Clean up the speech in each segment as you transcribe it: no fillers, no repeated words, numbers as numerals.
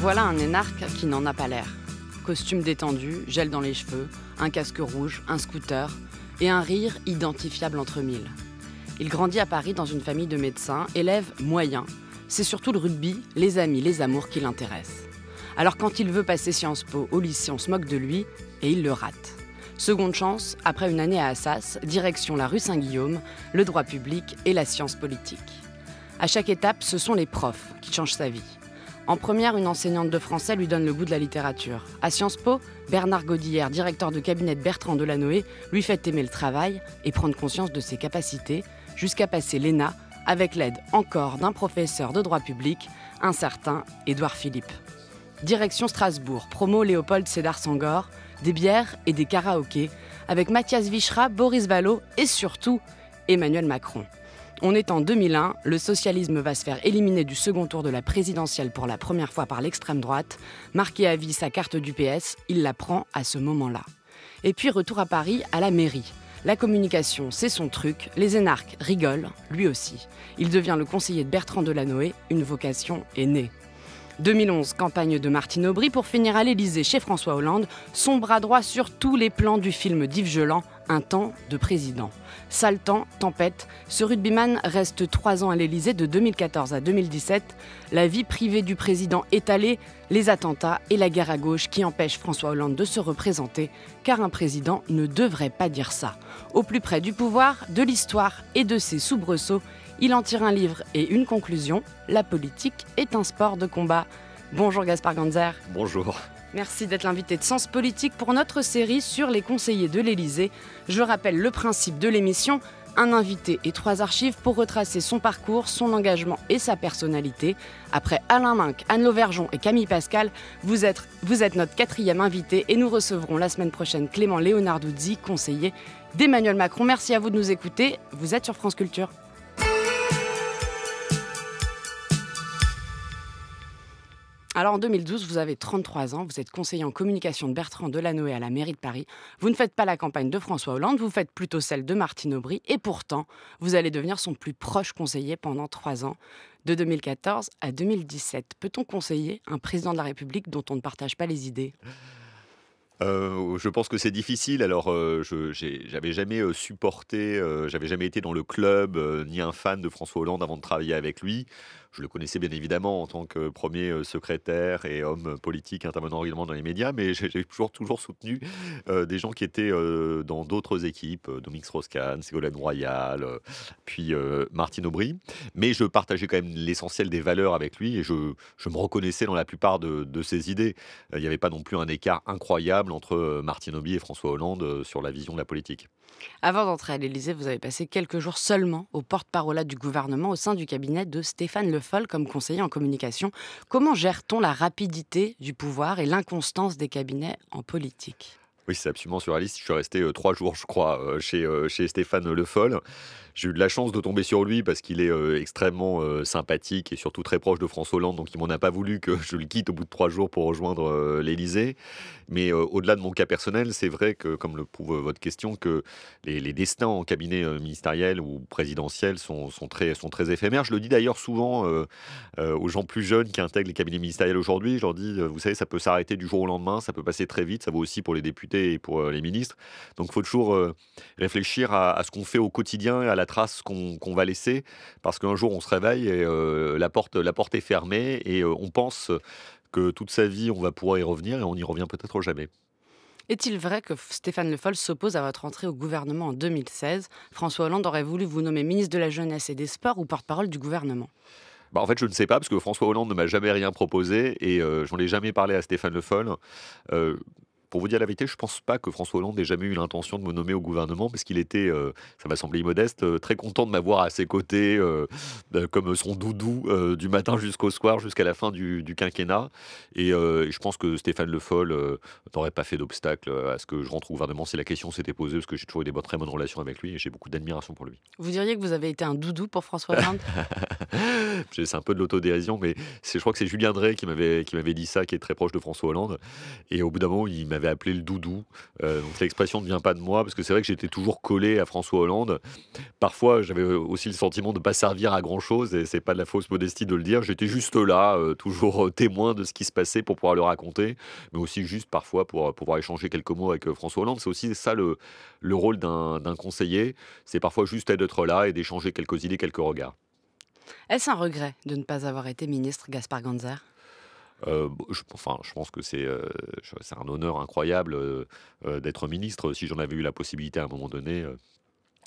voilà un énarque qui n'en a pas l'air. Costume détendu, gel dans les cheveux, un casque rouge, un scooter et un rire identifiable entre mille. Il grandit à Paris dans une famille de médecins, élève moyen. C'est surtout le rugby, les amis, les amours qui l'intéressent. Alors quand il veut passer Sciences Po au lycée, on se moque de lui et il le rate. Seconde chance, après une année à Assas, direction la rue Saint-Guillaume, le droit public et la science politique. À chaque étape, ce sont les profs qui changent sa vie. En première, une enseignante de français lui donne le goût de la littérature. À Sciences Po, Bernard Godillère, directeur de cabinet de Bertrand Delanoë, lui fait aimer le travail et prendre conscience de ses capacités, jusqu'à passer l'ENA, avec l'aide encore d'un professeur de droit public, un certain Édouard Philippe. Direction Strasbourg, promo Léopold Sédar Senghor, des bières et des karaokés, avec Mathias Vichra, Boris Vallaud et surtout Emmanuel Macron. On est en 2001, le socialisme va se faire éliminer du second tour de la présidentielle pour la première fois par l'extrême droite. Marqué à vie sa carte du PS, il la prend à ce moment-là. Et puis retour à Paris, à la mairie. La communication, c'est son truc, les énarques rigolent, lui aussi. Il devient le conseiller de Bertrand Delanoë, une vocation est née. 2011, campagne de Martine Aubry pour finir à l'Élysée chez François Hollande, son bras droit sur tous les plans du film d'Yves Geland, Un temps de président. Sale temps, tempête, ce rugbyman reste 3 ans à l'Élysée de 2014 à 2017. La vie privée du président étalée, les attentats et la guerre à gauche qui empêchent François Hollande de se représenter, car un président ne devrait pas dire ça. Au plus près du pouvoir, de l'histoire et de ses soubresauts, il en tire un livre et une conclusion, la politique est un sport de combat. Bonjour Gaspard Ganzer. Bonjour. Merci d'être l'invité de Sens Politique pour notre série sur les conseillers de l'Élysée. Je rappelle le principe de l'émission, un invité et 3 archives pour retracer son parcours, son engagement et sa personnalité. Après Alain Minc, Anne Lauvergeon et Camille Pascal, vous êtes notre 4e invité et nous recevrons la semaine prochaine Clément Leonarduzzi, conseiller d'Emmanuel Macron. Merci à vous de nous écouter. Vous êtes sur France Culture. Alors en 2012, vous avez 33 ans, vous êtes conseiller en communication de Bertrand Delanoë à la mairie de Paris. Vous ne faites pas la campagne de François Hollande, vous faites plutôt celle de Martine Aubry. Et pourtant, vous allez devenir son plus proche conseiller pendant 3 ans, de 2014 à 2017. Peut-on conseiller un président de la République dont on ne partage pas les idées ? Je pense que c'est difficile. Alors, j'avais jamais supporté, j'avais jamais été dans le club, ni un fan de François Hollande avant de travailler avec lui. Je le connaissais bien évidemment en tant que premier secrétaire et homme politique intervenant régulièrement dans les médias, mais j'ai toujours soutenu des gens qui étaient dans d'autres équipes, Dominique Strauss-Kahn, Ségolène Royal, puis Martine Aubry. Mais je partageais quand même l'essentiel des valeurs avec lui et je me reconnaissais dans la plupart de ses idées. Il n'y avait pas non plus un écart incroyable entre Martine Aubry et François Hollande sur la vision de la politique. Avant d'entrer à l'Élysée, vous avez passé quelques jours seulement au porte-parole du gouvernement au sein du cabinet de Stéphane Le Foll comme conseiller en communication. Comment gère-t-on la rapidité du pouvoir et l'inconstance des cabinets en politique ? Oui, c'est absolument surréaliste. Je suis resté 3 jours, je crois, chez Stéphane Le Foll. J'ai eu de la chance de tomber sur lui parce qu'il est extrêmement sympathique et surtout très proche de François Hollande. Donc, il m'en a pas voulu que je le quitte au bout de 3 jours pour rejoindre l'Élysée. Mais au-delà de mon cas personnel, c'est vrai que, comme le prouve votre question, que les destins en cabinet ministériel ou présidentiel sont très éphémères. Je le dis d'ailleurs souvent aux gens plus jeunes qui intègrent les cabinets ministériels aujourd'hui. Je leur dis, vous savez, ça peut s'arrêter du jour au lendemain, ça peut passer très vite. Ça vaut aussi pour les députés et pour les ministres. Donc, il faut toujours réfléchir à ce qu'on fait au quotidien et à la trace qu'on va laisser, parce qu'un jour on se réveille et la porte est fermée et on pense que toute sa vie on va pouvoir y revenir et on n'y revient peut-être jamais. Est-il vrai que Stéphane Le Foll s'oppose à votre entrée au gouvernement en 2016 ? François Hollande aurait voulu vous nommer ministre de la Jeunesse et des Sports ou porte-parole du gouvernement ? En fait, je ne sais pas, parce que François Hollande ne m'a jamais rien proposé et j'en ai jamais parlé à Stéphane Le Foll. Pour vous dire la vérité, je ne pense pas que François Hollande ait jamais eu l'intention de me nommer au gouvernement, parce qu'il était, ça m'a semblé immodeste, très content de m'avoir à ses côtés, comme son doudou, du matin jusqu'au soir, jusqu'à la fin du quinquennat. Et je pense que Stéphane Le Foll n'aurait pas fait d'obstacle à ce que je rentre au gouvernement si la question s'était posée, parce que j'ai toujours eu des très bonnes relations avec lui et j'ai beaucoup d'admiration pour lui. Vous diriez que vous avez été un doudou pour François Hollande ? C'est un peu de l'autodérision, mais je crois que c'est Julien Drey qui m'avait dit ça, qui est très proche de François Hollande. Et au bout d'un moment, il m'avait appelé le doudou. Donc l'expression ne vient pas de moi, parce que c'est vrai que j'étais toujours collé à François Hollande. Parfois, j'avais aussi le sentiment de ne pas servir à grand-chose, et c'est pas de la fausse modestie de le dire. J'étais juste là, toujours témoin de ce qui se passait pour pouvoir le raconter, mais aussi juste parfois pour pouvoir échanger quelques mots avec François Hollande. C'est aussi ça le rôle d'un conseiller, c'est parfois juste d'être là et d'échanger quelques idées, quelques regards. Est-ce un regret de ne pas avoir été ministre, Gaspard Ganzer? Je pense que c'est un honneur incroyable, d'être ministre. Si j'en avais eu la possibilité à un moment donné,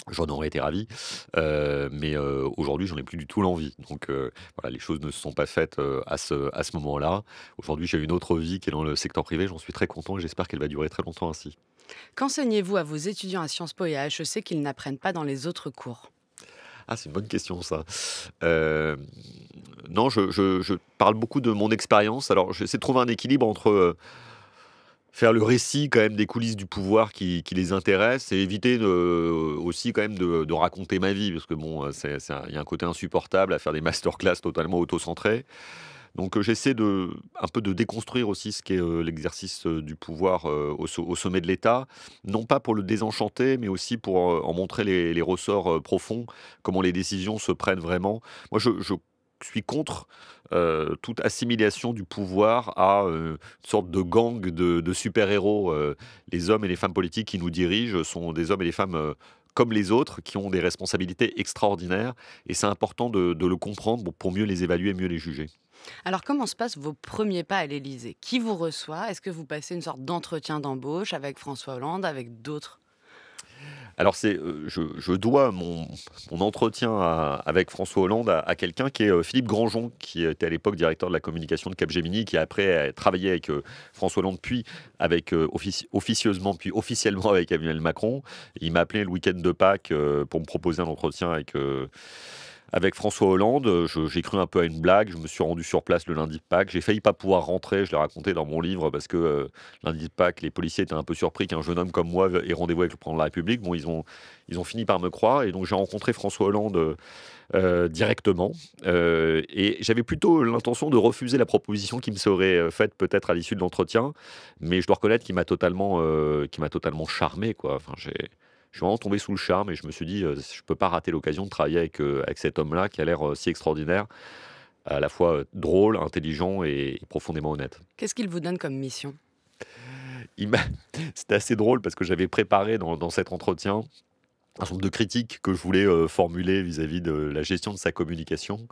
j'en aurais été ravi. Mais aujourd'hui, j'en ai plus du tout l'envie. Donc voilà, les choses ne se sont pas faites, à ce moment-là. Aujourd'hui, j'ai une autre vie qui est dans le secteur privé. J'en suis très content et j'espère qu'elle va durer très longtemps ainsi. Qu'enseignez-vous à vos étudiants à Sciences Po et à HEC qu'ils n'apprennent pas dans les autres cours? Ah, c'est une bonne question ça. Heu, non, je parle beaucoup de mon expérience. Alors, j'essaie de trouver un équilibre entre, faire le récit quand même des coulisses du pouvoir qui les intéressent, et éviter aussi quand même de raconter ma vie, parce que bon, il y a un côté insupportable à faire des masterclass totalement auto-centrés. Donc, j'essaie un peu de déconstruire aussi ce qu'est, l'exercice, du pouvoir, au sommet de l'État. Non pas pour le désenchanter, mais aussi pour, en montrer les ressorts, profonds, comment les décisions se prennent vraiment. Moi, je suis contre, toute assimilation du pouvoir à, une sorte de gang de super-héros. Les hommes et les femmes politiques qui nous dirigent sont des hommes et des femmes, comme les autres, qui ont des responsabilités extraordinaires, et c'est important de le comprendre pour mieux les évaluer, mieux les juger. Alors, comment se passent vos premiers pas à l'Élysée? Qui vous reçoit? Est-ce que vous passez une sorte d'entretien d'embauche avec François Hollande, avec d'autres? Alors je dois mon entretien avec François Hollande à quelqu'un qui est, Philippe Grandjean, qui était à l'époque directeur de la communication de Capgemini, qui après a travaillé avec, François Hollande, puis avec, officieusement, puis officiellement avec Emmanuel Macron. Il m'a appelé le week-end de Pâques, pour me proposer un entretien avec François Hollande. J'ai cru un peu à une blague. Je me suis rendu sur place le lundi de Pâques. J'ai failli pas pouvoir rentrer, je l'ai raconté dans mon livre, parce que, lundi de Pâques, les policiers étaient un peu surpris qu'un jeune homme comme moi ait rendez-vous avec le président de la République. Bon, ils ont fini par me croire, et donc j'ai rencontré François Hollande, directement. Et j'avais plutôt l'intention de refuser la proposition qui me serait, faite peut-être à l'issue de l'entretien, mais je dois reconnaître qu'il m'a totalement charmé, quoi. Enfin, je suis vraiment tombé sous le charme, et je me suis dit, je peux pas rater l'occasion de travailler avec cet homme-là qui a l'air, si extraordinaire, à la fois, drôle, intelligent et profondément honnête. Qu'est-ce qu'il vous donne comme mission? Il m'a C'était assez drôle parce que j'avais préparé dans cet entretien un certain nombre de critiques que je voulais, formuler vis-à-vis de la gestion de sa communication,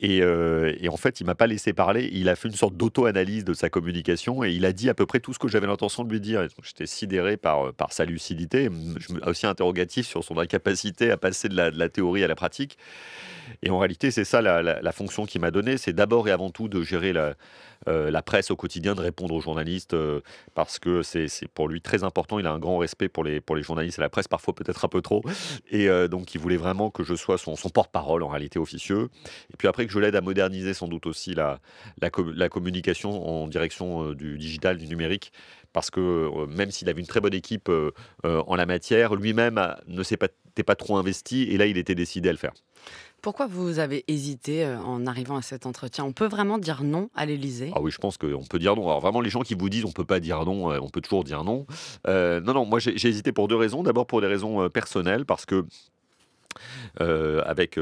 et en fait, il m'a pas laissé parler. Il a fait une sorte d'auto-analyse de sa communication, et il a dit à peu près tout ce que j'avais l'intention de lui dire, et donc j'étais sidéré par sa lucidité. Je me aussi interrogatif sur son incapacité à passer de la théorie à la pratique, et en réalité, c'est ça la fonction qu'il m'a donnée. C'est d'abord et avant tout de gérer la presse au quotidien, de répondre aux journalistes, parce que c'est pour lui très important. Il a un grand respect pour les journalistes et la presse, parfois peut-être un peu trop, et donc il voulait vraiment que je sois son porte-parole, en réalité officieux, et puis après que je l'aide à moderniser sans doute aussi la communication en direction, du digital, du numérique, parce que, même s'il avait une très bonne équipe, en la matière, lui-même ne s'était pas trop investi, et là il était décidé à le faire. Pourquoi vous avez hésité en arrivant à cet entretien? On peut vraiment dire non à l'Élysée? Ah oui, je pense qu'on peut dire non. Alors vraiment, les gens qui vous disent on peut pas dire non, on peut toujours dire non. Non, non, moi j'ai hésité pour deux raisons. D'abord pour des raisons, personnelles, parce que, avec,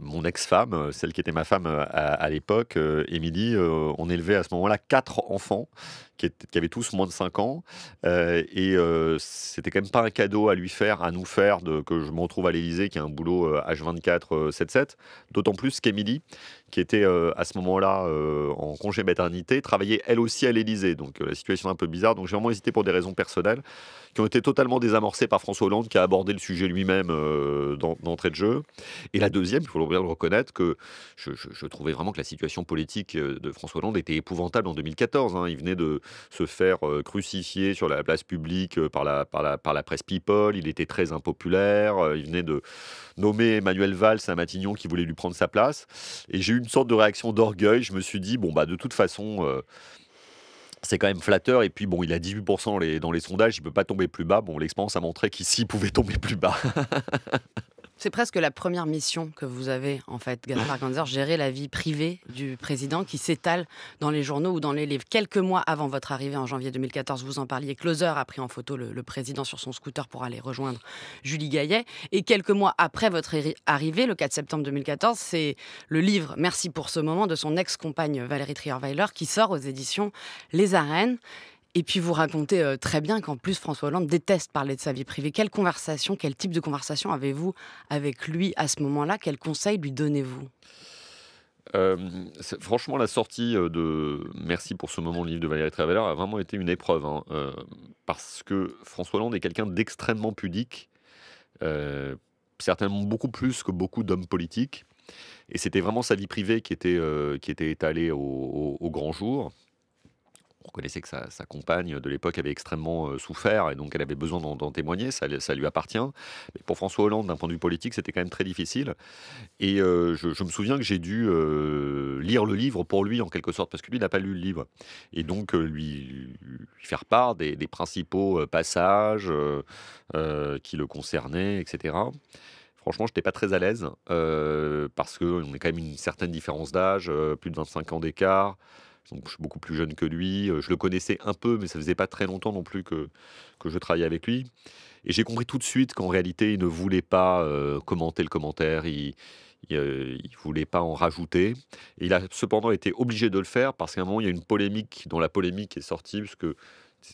mon ex-femme, celle qui était ma femme, à l'époque, Émilie, on élevait à ce moment-là 4 enfants qui avaient tous moins de 5 ans, et c'était quand même pas un cadeau à lui faire, à nous faire, que je me retrouve à l'Élysée, qui a un boulot, H24, 7/7. D'autant plus qu'Émilie, qui était, à ce moment-là, en congé maternité, travaillait elle aussi à l'Élysée. Donc la situation est un peu bizarre. Donc j'ai vraiment hésité pour des raisons personnelles, qui ont été totalement désamorcées par François Hollande, qui a abordé le sujet lui-même, d'entrée de jeu. Et la deuxième, il faut bien le reconnaître, que je trouvais vraiment que la situation politique, de François Hollande était épouvantable en 2014, hein. Il venait de se faire, crucifier sur la place publique, par la presse People. Il était très impopulaire. Il venait de nommer Emmanuel Valls à Matignon, qui voulait lui prendre sa place. Et j'ai eu une sorte de réaction d'orgueil. Je me suis dit, bon, bah, de toute façon, c'est quand même flatteur. Et puis, bon, il a 18% dans les sondages, il peut pas tomber plus bas. Bon, l'expérience a montré qu'ici, il pouvait tomber plus bas. C'est presque la première mission que vous avez, en fait, Gaspard Ganzer, gérer la vie privée du président qui s'étale dans les journaux ou dans les livres. Quelques mois avant votre arrivée en janvier 2014, vous en parliez, Closer a pris en photo le président sur son scooter pour aller rejoindre Julie Gaillet. Et quelques mois après votre arrivée, le 4 septembre 2014, c'est le livre Merci pour ce moment de son ex-compagne Valérie Trierweiler qui sort aux éditions Les Arènes. Et puis vous racontez très bien qu'en plus François Hollande déteste parler de sa vie privée. Quelle type de conversation avez-vous avec lui à ce moment-là? Quels conseils lui donnez-vous? Franchement, la sortie de Merci pour ce moment, le livre de Valérie Trierweiler, a vraiment été une épreuve, hein, parce que François Hollande est quelqu'un d'extrêmement pudique, certainement beaucoup plus que beaucoup d'hommes politiques. Et c'était vraiment sa vie privée qui était étalée au grand jour. On reconnaissait que sa compagne de l'époque avait extrêmement souffert et donc elle avait besoin d'en témoigner, ça lui appartient. Mais pour François Hollande, d'un point de vue politique, c'était quand même très difficile. Et je me souviens que j'ai dû lire le livre pour lui, en quelque sorte, parce que lui, il n'a pas lu le livre. Et donc, lui faire part des principaux passages qui le concernaient, etc. Franchement, je n'étais pas très à l'aise, parce qu'on est quand même une certaine différence d'âge, plus de 25 ans d'écart. Donc, je suis beaucoup plus jeune que lui. Je le connaissais un peu, mais ça faisait pas très longtemps non plus que je travaillais avec lui. Et j'ai compris tout de suite qu'en réalité, il ne voulait pas commenter le commentaire. Il voulait pas en rajouter. Et il a cependant été obligé de le faire parce qu'à un moment, il y a une polémique dont la polémique est sortie, puisque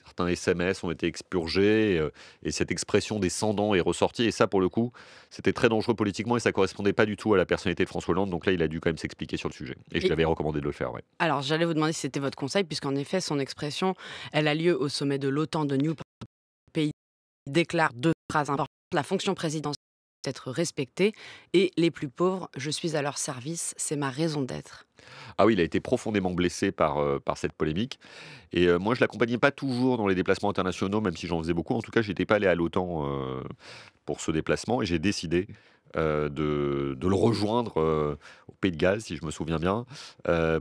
certains SMS ont été expurgés et cette expression des sans-dents est ressortie. Et ça, pour le coup, c'était très dangereux politiquement et ça correspondait pas du tout à la personnalité de François Hollande. Donc là, il a dû quand même s'expliquer sur le sujet. Et je lui avais recommandé de le faire, ouais. Alors, j'allais vous demander si c'était votre conseil, puisqu'en effet, son expression, elle a lieu au sommet de l'OTAN de New Pays. Il déclare 2 phrases importantes. La fonction présidentielle doit être respectée et les plus pauvres, je suis à leur service, c'est ma raison d'être. Ah oui, il a été profondément blessé par cette polémique. Et moi, je l'accompagnais pas toujours dans les déplacements internationaux, même si j'en faisais beaucoup. En tout cas, je n'étais pas allé à l'OTAN pour ce déplacement et j'ai décidé de le rejoindre au Pays de Galles, si je me souviens bien,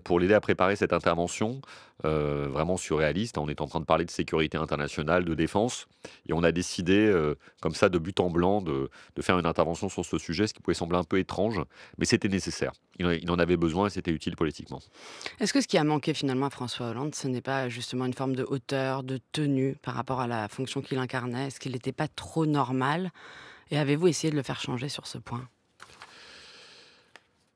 pour l'aider à préparer cette intervention vraiment surréaliste. On est en train de parler de sécurité internationale, de défense, et on a décidé, comme ça, de but en blanc, de faire une intervention sur ce sujet, ce qui pouvait sembler un peu étrange, mais c'était nécessaire. Il en avait besoin et c'était utile politiquement. Est-ce que ce qui a manqué finalement à François Hollande, ce n'est pas justement une forme de hauteur, de tenue par rapport à la fonction qu'il incarnait? Est-ce qu'il n'était pas trop normal? Et avez-vous essayé de le faire changer sur ce point?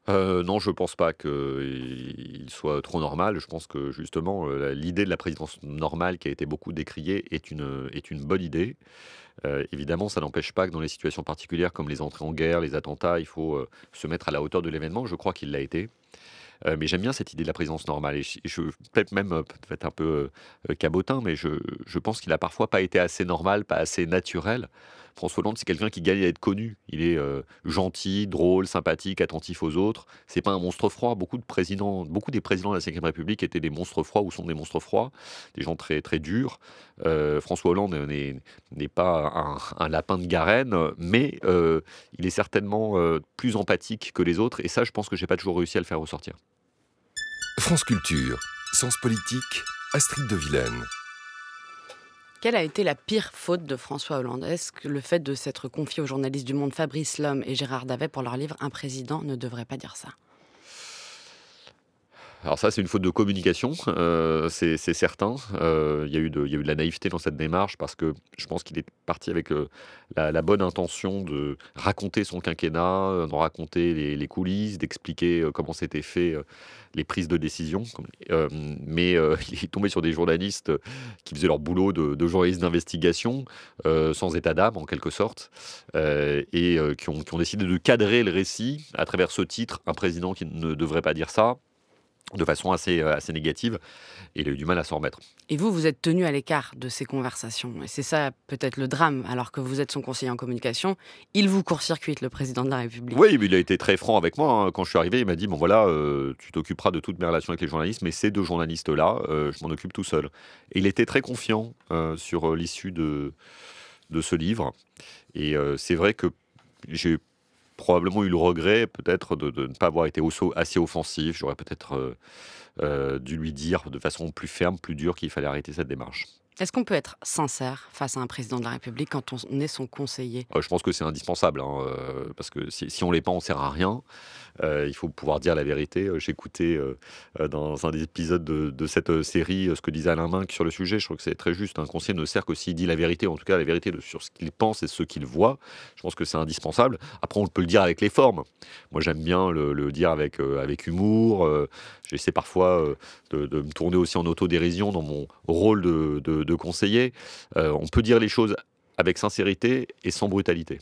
Non, je pense pas qu'il soit trop normal. Je pense que justement, l'idée de la présidence normale qui a été beaucoup décriée est une bonne idée. Évidemment, ça n'empêche pas que dans les situations particulières comme les entrées en guerre, les attentats, il faut se mettre à la hauteur de l'événement. Je crois qu'il l'a été. Mais j'aime bien cette idée de la présidence normale. Et peut-être même peut-être un peu cabotin, mais je pense qu'il a parfois pas été assez normal, pas assez naturel. François Hollande, c'est quelqu'un qui gagne à être connu. Il est gentil, drôle, sympathique, attentif aux autres. C'est pas un monstre froid. Beaucoup des présidents de la Ve République étaient des monstres froids ou sont des monstres froids, des gens très, très durs. François Hollande n'est pas un lapin de Garenne, mais il est certainement plus empathique que les autres. Et ça, je pense que j'ai pas toujours réussi à le faire ressortir. France Culture, Sens Politique, Astrid de Vilaine. Quelle a été la pire faute de François Hollande? Est-ce que le fait de s'être confié aux journalistes du Monde Fabrice Lhomme et Gérard Davet pour leur livre Un président ne devrait pas dire ça? Alors ça, c'est une faute de communication, c'est certain. Il y a eu de la naïveté dans cette démarche parce que je pense qu'il est parti avec la bonne intention de raconter son quinquennat, d'en raconter les coulisses, d'expliquer comment s'étaient fait les prises de décision. Mais il est tombé sur des journalistes qui faisaient leur boulot de journalistes d'investigation, sans état d'âme en quelque sorte, et qui ont décidé de cadrer le récit à travers ce titre, Un président qui ne devrait pas dire ça, de façon assez négative, et il a eu du mal à s'en remettre. Et vous êtes tenu à l'écart de ces conversations. Et c'est ça peut-être le drame, alors que vous êtes son conseiller en communication. Il vous court-circuite, le président de la République. Oui, mais il a été très franc avec moi, hein. Quand je suis arrivé, il m'a dit, bon voilà, tu t'occuperas de toutes mes relations avec les journalistes, mais ces 2 journalistes-là, je m'en occupe tout seul. Et il était très confiant sur l'issue de ce livre. Et c'est vrai que j'ai probablement eu le regret peut-être de ne pas avoir été assez offensif. J'aurais peut-être dû lui dire de façon plus ferme, plus dure qu'il fallait arrêter cette démarche. Est-ce qu'on peut être sincère face à un président de la République quand on est son conseiller? Je pense que c'est indispensable, hein, parce que si on l'est pas, on sert à rien. Il faut pouvoir dire la vérité. J'écoutais dans un des épisodes de cette série ce que disait Alain Minc sur le sujet. Je trouve que c'est très juste. Un conseiller ne sert que s'il dit la vérité, en tout cas la vérité sur ce qu'il pense et ce qu'il voit. Je pense que c'est indispensable. Après, on peut le dire avec les formes. Moi, j'aime bien le dire avec humour. J'essaie parfois de me tourner aussi en autodérision dans mon rôle de conseiller. On peut dire les choses avec sincérité et sans brutalité.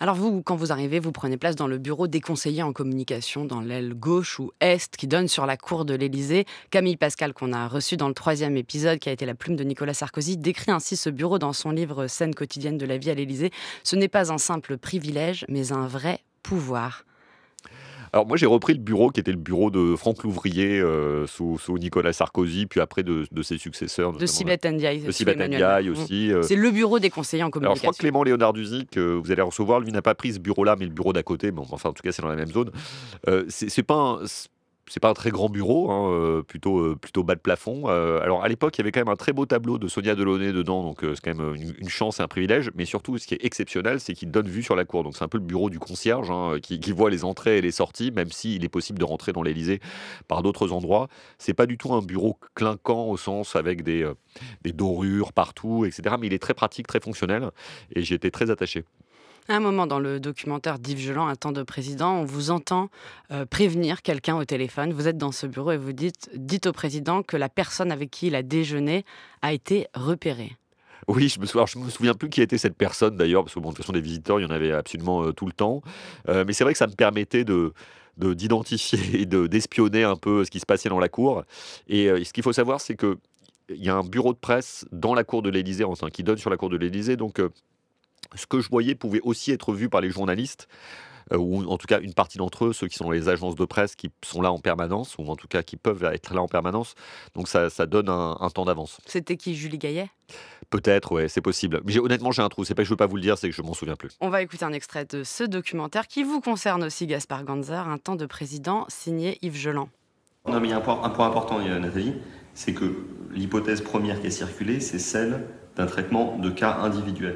Alors vous, quand vous arrivez, vous prenez place dans le bureau des conseillers en communication, dans l'aile gauche ou est, qui donne sur la cour de l'Élysée. Camille Pascal, qu'on a reçu dans le 3e épisode, qui a été la plume de Nicolas Sarkozy, décrit ainsi ce bureau dans son livre « Scène quotidienne de la vie à l'Élysée ». Ce n'est pas un simple privilège, mais un vrai pouvoir. Alors moi j'ai repris le bureau qui était le bureau de Franck Louvrier sous Nicolas Sarkozy, puis après de ses successeurs. De Sibeth Ndiaye. De Sibeth Ndiaye aussi. C'est le bureau des conseillers en communication. Alors je crois que Clément Léonard Duzic, que vous allez recevoir, lui n'a pas pris ce bureau-là, mais le bureau d'à côté. Bon, enfin en tout cas c'est dans la même zone. C'est pas un très grand bureau, hein, plutôt bas de plafond. Alors à l'époque, il y avait quand même un très beau tableau de Sonia Delaunay dedans, donc c'est quand même une chance et un privilège. Mais surtout, ce qui est exceptionnel, c'est qu'il donne vue sur la cour. Donc c'est un peu le bureau du concierge qui voit les entrées et les sorties, même s'il est possible de rentrer dans l'Élysée par d'autres endroits. C'est pas du tout un bureau clinquant au sens avec des dorures partout, etc. Mais il est très pratique, très fonctionnel, et j'y étais très attaché. À un moment dans le documentaire d'Yves Geland, Un temps de président, on vous entend prévenir quelqu'un au téléphone. Vous êtes dans ce bureau et vous dites au président que la personne avec qui il a déjeuné a été repérée. Oui, je me souviens plus qui était cette personne d'ailleurs, parce que bon, de toute façon des visiteurs, il y en avait absolument tout le temps. Mais c'est vrai que ça me permettait d'identifier et d'espionner un peu ce qui se passait dans la cour. Et ce qu'il faut savoir, c'est que il y a un bureau de presse dans la cour de l'Élysée, enfin qui donne sur la cour de l'Élysée, donc. Ce que je voyais pouvait aussi être vu par les journalistes, ou en tout cas une partie d'entre eux, ceux qui sont dans les agences de presse qui sont là en permanence, ou en tout cas qui peuvent être là en permanence. Donc ça donne un temps d'avance. C'était qui, Julie Gaillet? Peut-être, ouais, c'est possible. Mais honnêtement, j'ai un trou. C'est pas que je veux pas vous le dire, c'est que je m'en souviens plus. On va écouter un extrait de ce documentaire qui vous concerne aussi, Gaspard Ganzer, Un temps de président, signé Yves Geland. Non, mais il y a un point important, Nathalie, c'est que l'hypothèse première qui est circulée, c'est celle d'un traitement de cas individuel.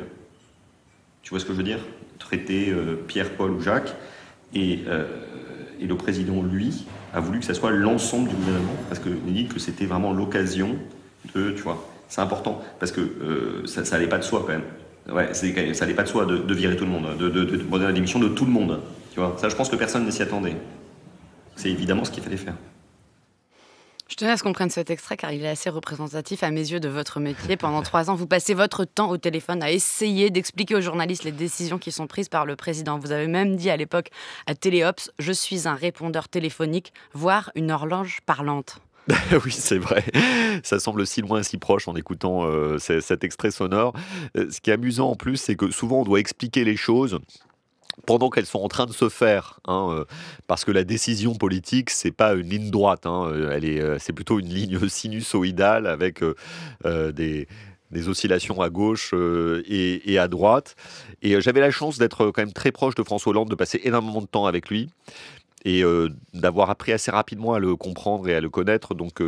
Tu vois ce que je veux dire? Traiter Pierre, Paul ou Jacques. Et le président, lui, a voulu que ça soit l'ensemble du gouvernement, parce qu'il dit que c'était vraiment l'occasion de... Tu vois, c'est important, parce que ça n'allait pas de soi quand même. Ouais, ça n'allait pas de soi de virer tout le monde, de demander la démission de tout le monde. Tu vois, ça, je pense que personne ne s'y attendait. C'est évidemment ce qu'il fallait faire. Je tenais à ce qu'on prenne cet extrait car il est assez représentatif à mes yeux de votre métier. Pendant 3 ans, vous passez votre temps au téléphone à essayer d'expliquer aux journalistes les décisions qui sont prises par le président. Vous avez même dit à l'époque à Téléops, je suis un répondeur téléphonique, voire une horloge parlante. Oui, c'est vrai. Ça semble si loin, si proche en écoutant cet extrait sonore. Ce qui est amusant en plus, c'est que souvent on doit expliquer les choses pendant qu'elles sont en train de se faire, parce que la décision politique, c'est pas une ligne droite, c'est plutôt une ligne sinusoïdale avec des oscillations à gauche et à droite. Et j'avais la chance d'être quand même très proche de François Hollande, de passer énormément de temps avec lui. Et d'avoir appris assez rapidement à le comprendre et à le connaître. Donc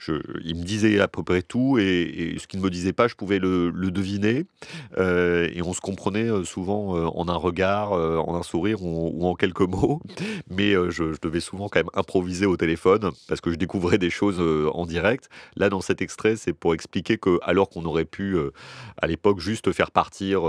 il me disait à peu près tout, et ce qu'il ne me disait pas, je pouvais le deviner. Et on se comprenait souvent en un regard, en un sourire ou en quelques mots. Mais je devais souvent quand même improviser au téléphone, parce que je découvrais des choses en direct. Là, dans cet extrait, c'est pour expliquer que, alors qu'on aurait pu, à l'époque, juste faire partir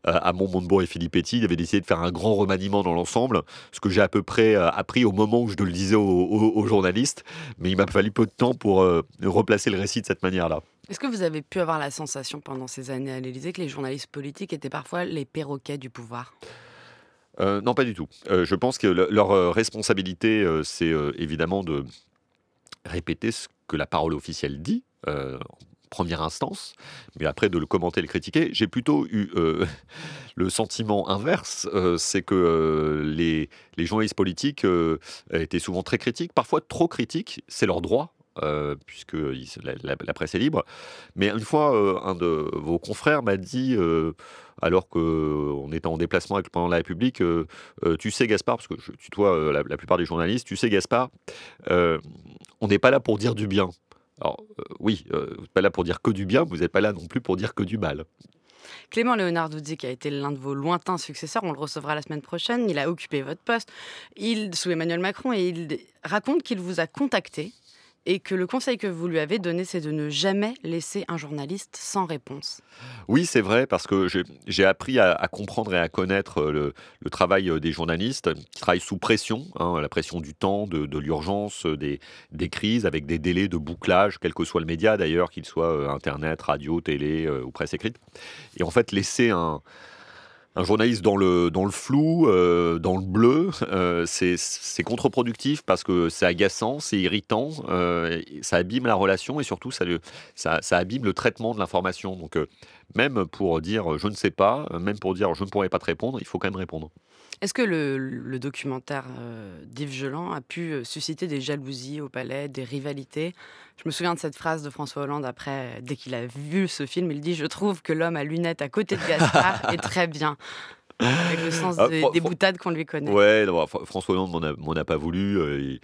Hamon, Montebourg et Filippetti, il avait décidé de faire un grand remaniement dans l'ensemble, ce que j'ai à peu près appris au moment où je le disais aux journalistes, mais il m'a fallu peu de temps pour replacer le récit de cette manière-là. Est-ce que vous avez pu avoir la sensation pendant ces années à l'Élysée que les journalistes politiques étaient parfois les perroquets du pouvoir? Non, pas du tout. Je pense que leur responsabilité, c'est évidemment de répéter ce que la parole officielle dit, première instance, mais après de le commenter, le critiquer. J'ai plutôt eu le sentiment inverse, c'est que les journalistes politiques étaient souvent très critiques, parfois trop critiques, c'est leur droit, puisque la presse est libre. Mais une fois, un de vos confrères m'a dit, alors qu'on était en déplacement avec le président de la République, tu sais Gaspard, parce que je tutoie la plupart des journalistes, tu sais Gaspard, on n'est pas là pour dire du bien. Alors, oui, vous n'êtes pas là pour dire que du bien, vous n'êtes pas là non plus pour dire que du mal. Clément Léonard-Douzy, qui a été l'un de vos lointains successeurs, on le recevra la semaine prochaine, il a occupé votre poste sous Emmanuel Macron et il raconte qu'il vous a contacté et que le conseil que vous lui avez donné, c'est de ne jamais laisser un journaliste sans réponse. Oui, c'est vrai, parce que j'ai appris à comprendre et à connaître le travail des journalistes qui travaillent sous pression, hein, la pression du temps, de l'urgence, des crises, avec des délais de bouclage, quel que soit le média d'ailleurs, qu'il soit Internet, radio, télé ou presse écrite. Et en fait, laisser un journaliste dans le flou, dans le bleu, c'est contre-productif parce que c'est agaçant, c'est irritant, et ça abîme la relation et surtout ça abîme le traitement de l'information. Donc même pour dire je ne sais pas, même pour dire je ne pourrais pas te répondre, il faut quand même répondre. Est-ce que le documentaire d'Yves Geland a pu susciter des jalousies au palais, des rivalités? Je me souviens de cette phrase de François Hollande après, dès qu'il a vu ce film, il dit « Je trouve que l'homme à lunettes à côté de Gaspard est très bien », avec le sens des boutades qu'on lui connaît. Ouais, non, François Hollande m'en a pas voulu.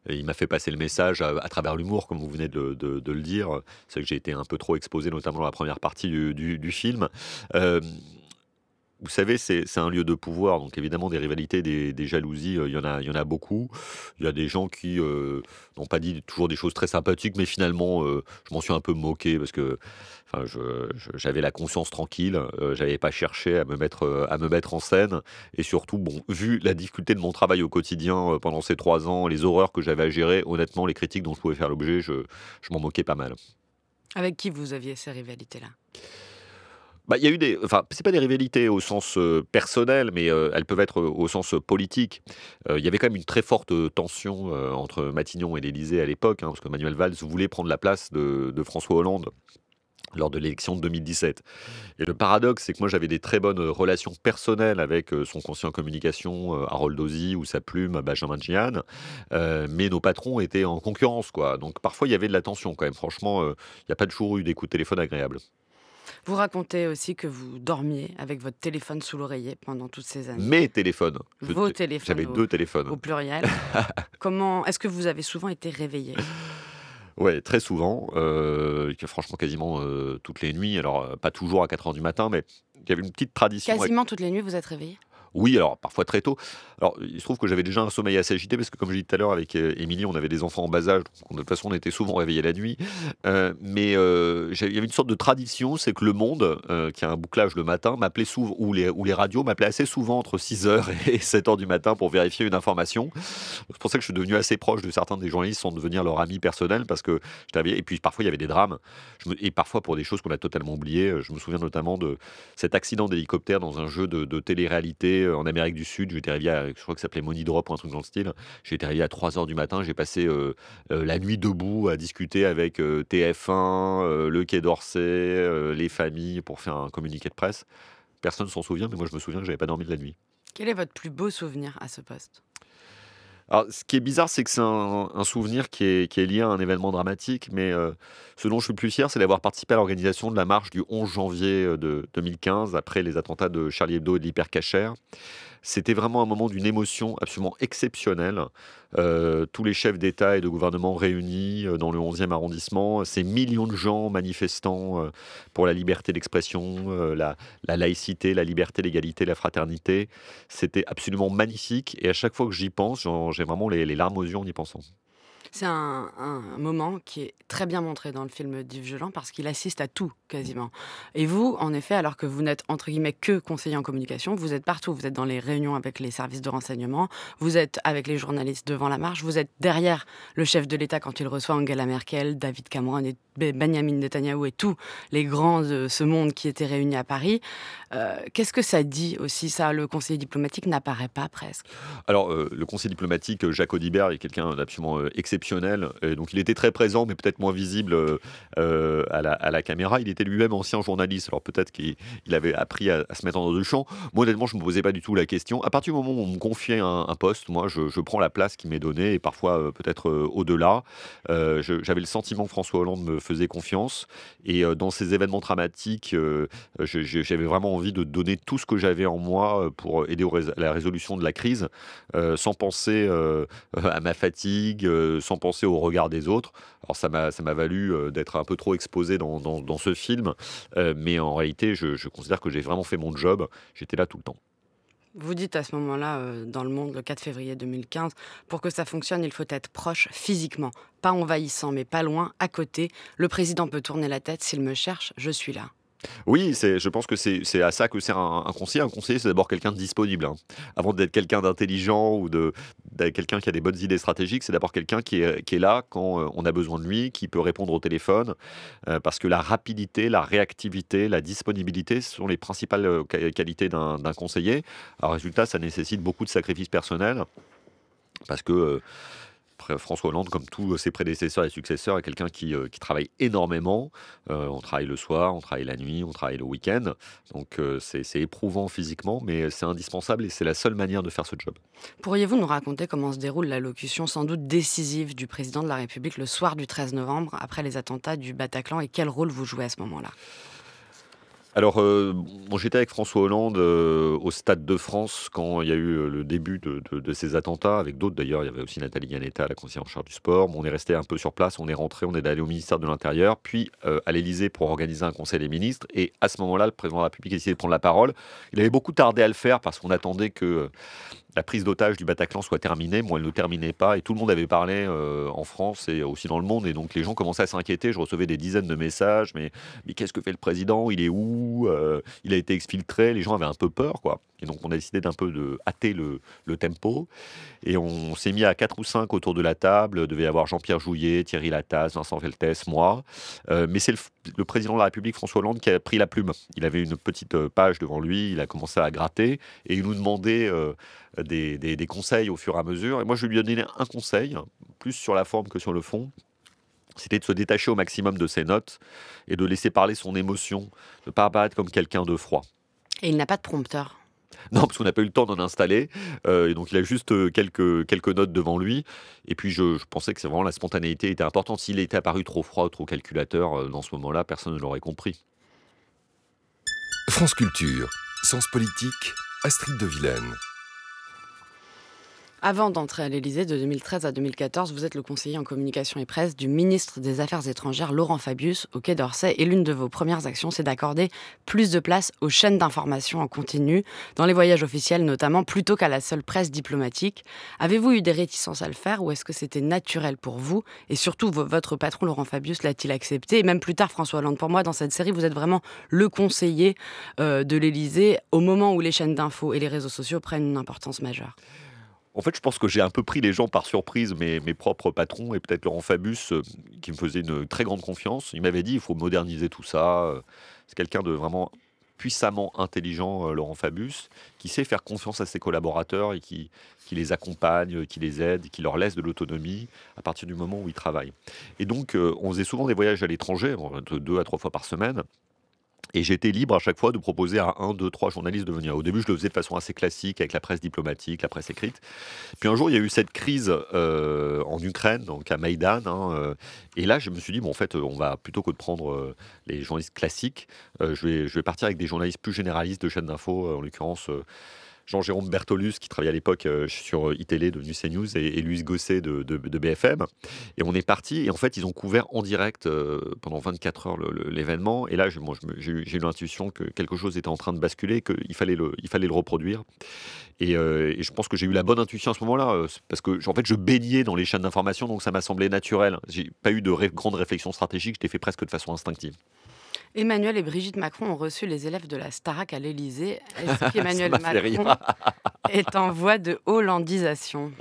Il m'a fait passer le message à travers l'humour, comme vous venez de le dire. C'est que j'ai été un peu trop exposé, notamment dans la première partie du film. Euh, Vous savez, c'est un lieu de pouvoir, donc évidemment des rivalités, des jalousies, il y en a beaucoup. Il y a des gens qui n'ont pas dit toujours des choses très sympathiques, mais finalement, je m'en suis un peu moqué parce que enfin, j'avais la conscience tranquille, j'avais pas cherché à me mettre en scène. Et surtout, bon, vu la difficulté de mon travail au quotidien pendant ces 3 ans, les horreurs que j'avais à gérer, honnêtement, les critiques dont je pouvais faire l'objet, je m'en moquais pas mal. Avec qui vous aviez ces rivalités-là? Bah, il y a eu enfin, c'est pas des rivalités au sens personnel, mais elles peuvent être au sens politique. Il y avait quand même une très forte tension entre Matignon et l'Élysée à l'époque, hein, parce que Manuel Valls voulait prendre la place de François Hollande lors de l'élection de 2017. Et le paradoxe, c'est que moi j'avais des très bonnes relations personnelles avec son conseiller en communication, Harold Ozy, ou sa plume, Benjamin Gian, mais nos patrons étaient en concurrence, quoi. Donc parfois il y avait de la tension quand même. Franchement, il n'y a pas toujours eu des coups de téléphone agréables. Vous racontez aussi que vous dormiez avec votre téléphone sous l'oreiller pendant toutes ces années. Mes téléphones. Vos téléphones J'avais 2 téléphones. au pluriel. Est-ce que vous avez souvent été réveillé? Ouais, très souvent, franchement quasiment toutes les nuits. Alors, pas toujours à 4 heures du matin, mais il y avait une petite tradition. Quasiment toutes les nuits, vous êtes réveillé? Oui, alors parfois très tôt. Alors, il se trouve que j'avais déjà un sommeil assez agité parce que, comme je l'ai dit tout à l'heure, avec Émilie, on avait des enfants en bas âge, donc de toute façon, on était souvent réveillés la nuit. Mais il y avait une sorte de tradition, c'est que Le Monde, qui a un bouclage le matin, m'appelait souvent, ou les radios m'appelaient assez souvent entre 6 heures et 7 heures du matin pour vérifier une information. C'est pour ça que je suis devenu assez proche de certains des journalistes sans devenir leur ami personnel, parce que j'étais réveillé. Et puis parfois, il y avait des drames. Et parfois, pour des choses qu'on a totalement oubliées. Je me souviens notamment de cet accident d'hélicoptère dans un jeu de télé-réalité en Amérique du Sud. J'étais réveillé je crois que ça s'appelait Money Drop ou un truc dans le style. J'ai été réveillé à 3 heures du matin. J'ai passé la nuit debout à discuter avec TF1, le Quai d'Orsay, les familles pour faire un communiqué de presse. Personne ne s'en souvient, mais moi je me souviens que j'avais pas dormi de la nuit. Quel est votre plus beau souvenir à ce poste? Alors, ce qui est bizarre, c'est que c'est un souvenir qui est lié à un événement dramatique, mais ce dont je suis le plus fier, c'est d'avoir participé à l'organisation de la marche du 11 janvier de 2015, après les attentats de Charlie Hebdo et de l'Hypercacher. C'était vraiment un moment d'une émotion absolument exceptionnelle. Tous les chefs d'État et de gouvernement réunis dans le 11e arrondissement, ces millions de gens manifestant pour la liberté d'expression, la laïcité, la liberté, l'égalité, la fraternité. C'était absolument magnifique et à chaque fois que j'y pense, j'ai vraiment les larmes aux yeux en y pensant. C'est un moment qui est très bien montré dans le film d'Yves Geland parce qu'il assiste à tout, quasiment. Et vous, en effet, alors que vous n'êtes, entre guillemets, que conseiller en communication, vous êtes partout. Vous êtes dans les réunions avec les services de renseignement, vous êtes avec les journalistes devant la marche, vous êtes derrière le chef de l'État quand il reçoit Angela Merkel, David Cameron et Benjamin Netanyahou et tous les grands de ce monde qui étaient réunis à Paris. Qu'est-ce que ça dit aussi, ça? Le conseiller diplomatique n'apparaît pas presque. Alors, le conseiller diplomatique, Jacques Audibert, est quelqu'un d'absolument exceptionnel. Donc, il était très présent, mais peut-être moins visible à la caméra. Il était lui-même ancien journaliste. Alors, peut-être qu'il avait appris à se mettre en dehors du champ. Moi, honnêtement, je ne me posais pas du tout la question. À partir du moment où on me confiait un poste, moi, je prends la place qui m'est donnée, et parfois peut-être au-delà. J'avais le sentiment que François Hollande me faisait confiance. Et dans ces événements dramatiques, j'avais vraiment envie de donner tout ce que j'avais en moi pour aider à la résolution de la crise, sans penser à ma fatigue, sans penser au regard des autres. Alors ça m'a valu d'être un peu trop exposé dans ce film, mais en réalité, je considère que j'ai vraiment fait mon job. J'étais là tout le temps. Vous dites à ce moment-là, dans Le Monde, le 4 février 2015, pour que ça fonctionne, il faut être proche physiquement, pas envahissant, mais pas loin, à côté. Le président peut tourner la tête, s'il me cherche, je suis là. Oui, je pense que c'est à ça que sert un conseiller. Un conseiller, c'est d'abord quelqu'un de disponible, hein. Avant d'être quelqu'un d'intelligent ou d'être quelqu'un qui a des bonnes idées stratégiques, c'est d'abord quelqu'un qui est là quand on a besoin de lui, qui peut répondre au téléphone, parce que la rapidité, la réactivité, la disponibilité ce sont les principales qualités d'un conseiller. Alors, résultat, ça nécessite beaucoup de sacrifices personnels, parce que François Hollande, comme tous ses prédécesseurs et successeurs, est quelqu'un qui travaille énormément. On travaille le soir, on travaille la nuit, on travaille le week-end. Donc c'est éprouvant physiquement, mais c'est indispensable et c'est la seule manière de faire ce job. Pourriez-vous nous raconter comment se déroule l'allocution sans doute décisive du président de la République le soir du 13 novembre, après les attentats du Bataclan, et quel rôle vous jouez à ce moment-là ? Alors, j'étais avec François Hollande au Stade de France quand il y a eu le début de ces attentats, avec d'autres d'ailleurs. Il y avait aussi Nathalie Yanetta, la conseillère en charge du sport. Bon, on est resté un peu sur place, on est rentré, on est allé au ministère de l'Intérieur, puis à l'Élysée pour organiser un conseil des ministres. Et à ce moment-là, le président de la République a décidé de prendre la parole. Il avait beaucoup tardé à le faire parce qu'on attendait que la prise d'otage du Bataclan soit terminée. Moi, elle ne terminait pas et tout le monde avait parlé en France et aussi dans le monde. Et donc, les gens commençaient à s'inquiéter. Je recevais des dizaines de messages. Mais qu'est-ce que fait le président ? Il est où ? Il a été exfiltré. Les gens avaient un peu peur, quoi. Et donc, on a décidé d'un peu de hâter le tempo. Et on s'est mis à 4 ou 5 autour de la table. Il devait y avoir Jean-Pierre Jouyet, Thierry Latasse, Vincent Feltès, moi. Mais c'est le président de la République, François Hollande, qui a pris la plume. Il avait une petite page devant lui. Il a commencé à gratter. Et il nous demandait des conseils au fur et à mesure. Et moi, je lui ai donné un conseil, plus sur la forme que sur le fond. C'était de se détacher au maximum de ses notes et de laisser parler son émotion, de ne pas apparaître comme quelqu'un de froid. Et il n'a pas de prompteur. Non, parce qu'on n'a pas eu le temps d'en installer. Et donc, il a juste quelques notes devant lui. Et puis, je pensais que c'est vraiment la spontanéité était importante. S'il était apparu trop froid ou trop calculateur, dans ce moment-là, personne ne l'aurait compris. France Culture, Sens Politique, Astrid de Vilaine. Avant d'entrer à l'Élysée, de 2013 à 2014, vous êtes le conseiller en communication et presse du ministre des Affaires étrangères, Laurent Fabius, au Quai d'Orsay. Et l'une de vos premières actions, c'est d'accorder plus de place aux chaînes d'information en continu, dans les voyages officiels notamment, plutôt qu'à la seule presse diplomatique. Avez-vous eu des réticences à le faire ou est-ce que c'était naturel pour vous ? Et surtout, votre patron, Laurent Fabius, l'a-t-il accepté ? Et même plus tard, François Hollande. Pour moi, dans cette série, vous êtes vraiment le conseiller de l'Élysée au moment où les chaînes d'infos et les réseaux sociaux prennent une importance majeure. En fait, je pense que j'ai un peu pris les gens par surprise, mes propres patrons, et peut-être Laurent Fabius, qui me faisait une très grande confiance. Il m'avait dit, il faut moderniser tout ça. C'est quelqu'un de vraiment puissamment intelligent, Laurent Fabius, qui sait faire confiance à ses collaborateurs et qui les accompagne, qui les aide, qui leur laisse de l'autonomie à partir du moment où ils travaillent. Et donc, on faisait souvent des voyages à l'étranger, de 2 à 3 fois par semaine. Et j'étais libre à chaque fois de proposer à 1, 2, 3 journalistes de venir. Au début, je le faisais de façon assez classique avec la presse diplomatique, la presse écrite. Puis un jour, il y a eu cette crise en Ukraine, donc à Maïdan. Et là, je me suis dit, bon, en fait, on va plutôt que de prendre les journalistes classiques, je vais partir avec des journalistes plus généralistes de chaînes d'infos, en l'occurrence Jean-Jérôme Bertolus, qui travaillait à l'époque sur iTélé, devenu CNews, et Louise Gosset de BFM. Et on est parti, et en fait, ils ont couvert en direct pendant 24 heures l'événement. Et là, j'ai eu l'intuition que quelque chose était en train de basculer, qu'il fallait le reproduire. Et je pense que j'ai eu la bonne intuition à ce moment-là, parce que en fait, je baignais dans les chaînes d'information, donc ça m'a semblé naturel. J'ai pas eu de grande réflexion stratégique, je l'ai fait presque de façon instinctive. Emmanuel et Brigitte Macron ont reçu les élèves de la Starac à l'Élysée. Est-ce qu'Emmanuel Macron est en voie de hollandisation ?